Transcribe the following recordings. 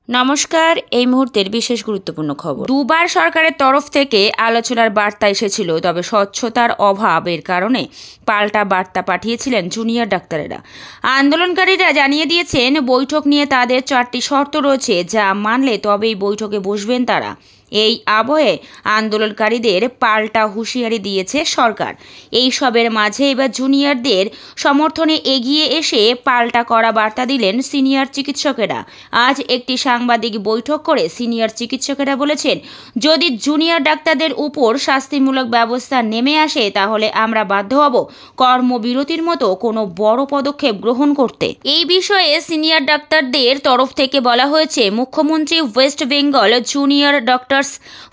নমস্কার। এই মুহূর্তের বিশেষ গুরুত্বপূর্ণ খবর। দুবার সরকারের তরফ থেকে আলোচনার বার্তা এসেছিল, তবে স্বচ্ছতার অভাবের কারণে পাল্টা বার্তা পাঠিয়েছিলেন জুনিয়র ডাক্তারেরা। আন্দোলনকারীরা জানিয়ে দিয়েছেন বৈঠক নিয়ে তাদের 4টি শর্ত রয়েছে, যা মানলে তবেই বৈঠকে বসবেন তারা। এই আবহে আন্দোলনকারীদের পাল্টা হুঁশিয়ারি দিয়েছে সরকার। এই সবের মাঝে এবার জুনিয়রদের সমর্থনে এগিয়ে এসে পাল্টা করা বার্তা দিলেন সিনিয়র চিকিৎসকেরা। আজ একটি সাংবাদিক বৈঠক করে সিনিয়র চিকিৎসকেরা বলেছেন, যদি জুনিয়র ডাক্তারদের উপর শাস্তিমূলক ব্যবস্থা নেমে আসে তাহলে আমরা বাধ্য হব কর্মবিরতির মতো কোনো বড় পদক্ষেপ গ্রহণ করতে। এই বিষয়ে সিনিয়র ডাক্তারদের তরফ থেকে বলা হয়েছে, মুখ্যমন্ত্রী ওয়েস্ট বেঙ্গল জুনিয়র ডক্টর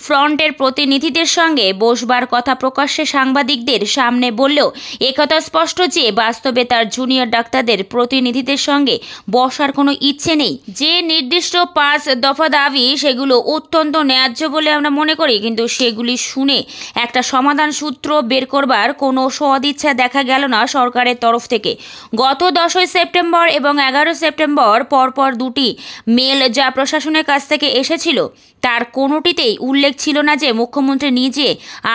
ফ্রন্টের প্রতিনিধিদের সঙ্গে বসবার কথা প্রকাশ্যে সাংবাদিকদের সামনে বললেও একথা স্পষ্ট যে বাস্তবে তার জুনিয়র ডাক্তারদের প্রতিনিধিদের সঙ্গে বসার কোনো ইচ্ছে নেই। যে নির্দিষ্ট 5 দফা দাবি সেগুলো অত্যন্ত ন্যায্য বলে আমরা মনে করি, কিন্তু সেগুলি শুনে একটা সমাধান সূত্র বের করবার কোনো সদিচ্ছা দেখা গেল না সরকারের তরফ থেকে। গত 10ই সেপ্টেম্বর এবং 11 সেপ্টেম্বর পরপর দুটি মেল যা প্রশাসনের কাছ থেকে এসেছিল, তার কোনোটিতেই উল্লেখ ছিল না যে মুখ্যমন্ত্রী নিজে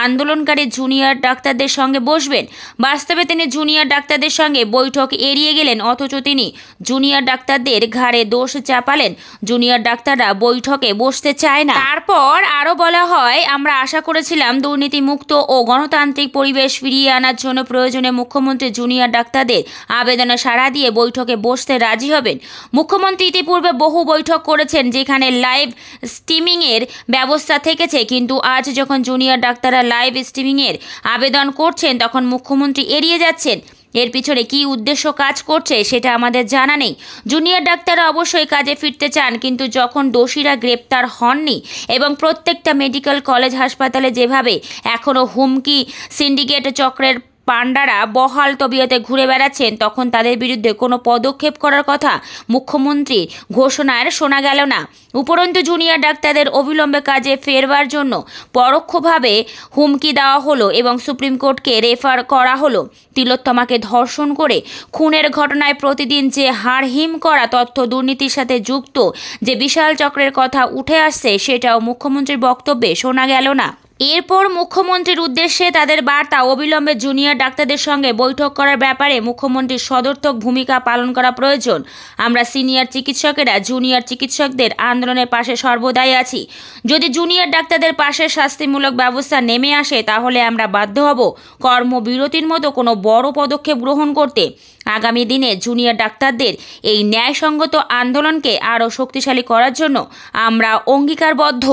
আন্দোলনকারী জুনিয়র ডাক্তারদের সঙ্গে বসবেন। বাস্তবে তিনি জুনিয়র ডাক্তারদের সঙ্গে বৈঠক এড়িয়ে গেলেন, অথচ তিনি জুনিয়র ডাক্তারদের ঘাড়ে দোষ চাপালেন জুনিয়র ডাক্তাররা বৈঠকে বসতে চায় না। তারপর আরও বলা হয়, আমরা আশা করেছিলাম দুর্নীতিমুক্ত ও গণতান্ত্রিক পরিবেশ ফিরিয়ে আনার জন্য প্রয়োজনে মুখ্যমন্ত্রী জুনিয়র ডাক্তারদের আবেদনে সাড়া দিয়ে বৈঠকে বসতে রাজি হবেন। মুখ্যমন্ত্রী ইতিপূর্বে বহু বৈঠক করেছেন যেখানে লাইভ স্ট্রিমিং এর ব্যবস্থা থেকেছে, কিন্তু আজ যখন জুনিয়র ডাক্তাররা লাইভ স্ট্রিমিং এর আবেদন করছেন তখন মুখ্যমন্ত্রী এড়িয়ে যাচ্ছেন। এর পিছনে কী উদ্দেশ্য কাজ করছে সেটা আমাদের জানা নেই। জুনিয়র ডাক্তাররা অবশ্যই কাজে ফিরতে চান, কিন্তু যখন দোষীরা গ্রেপ্তার হননি এবং প্রত্যেকটা মেডিকেল কলেজ হাসপাতালে যেভাবে এখনও হুমকি সিন্ডিকেট চক্রের পান্ডারা বহাল তবিয়তে ঘুরে বেড়াচ্ছেন, তখন তাদের বিরুদ্ধে কোনো পদক্ষেপ করার কথা মুখ্যমন্ত্রীর ঘোষণায় শোনা গেল না। উপরন্তু জুনিয়র ডাক্তারদের অবিলম্বে কাজে ফেরবার জন্য পরোক্ষভাবে হুমকি দেওয়া হলো এবং সুপ্রিম কোর্টকে রেফার করা হলো। তিলোত্তমাকে ধর্ষণ করে খুনের ঘটনায় প্রতিদিন যে হাড়হিম করা তথ্য দুর্নীতির সাথে যুক্ত যে বিশাল চক্রের কথা উঠে আসছে, সেটাও মুখ্যমন্ত্রীর বক্তব্যে শোনা গেল না। এরপর মুখ্যমন্ত্রীর উদ্দেশ্যে তাদের বার্তা, অবিলম্বে জুনিয়র ডাক্তারদের সঙ্গে বৈঠক করার ব্যাপারে মুখ্যমন্ত্রীর সদর্থক ভূমিকা পালন করা প্রয়োজন। আমরা সিনিয়র চিকিৎসকেরা জুনিয়র চিকিৎসকদের আন্দোলনের পাশে সর্বদাই আছি। যদি জুনিয়র ডাক্তারদের পাশে শাস্তিমূলক ব্যবস্থা নেমে আসে তাহলে আমরা বাধ্য হব কর্মবিরতির মতো কোনো বড় পদক্ষেপ গ্রহণ করতে। আগামী দিনে জুনিয়র ডাক্তারদের এই ন্যায়সঙ্গত আন্দোলনকে আরও শক্তিশালী করার জন্য আমরা অঙ্গীকারবদ্ধ।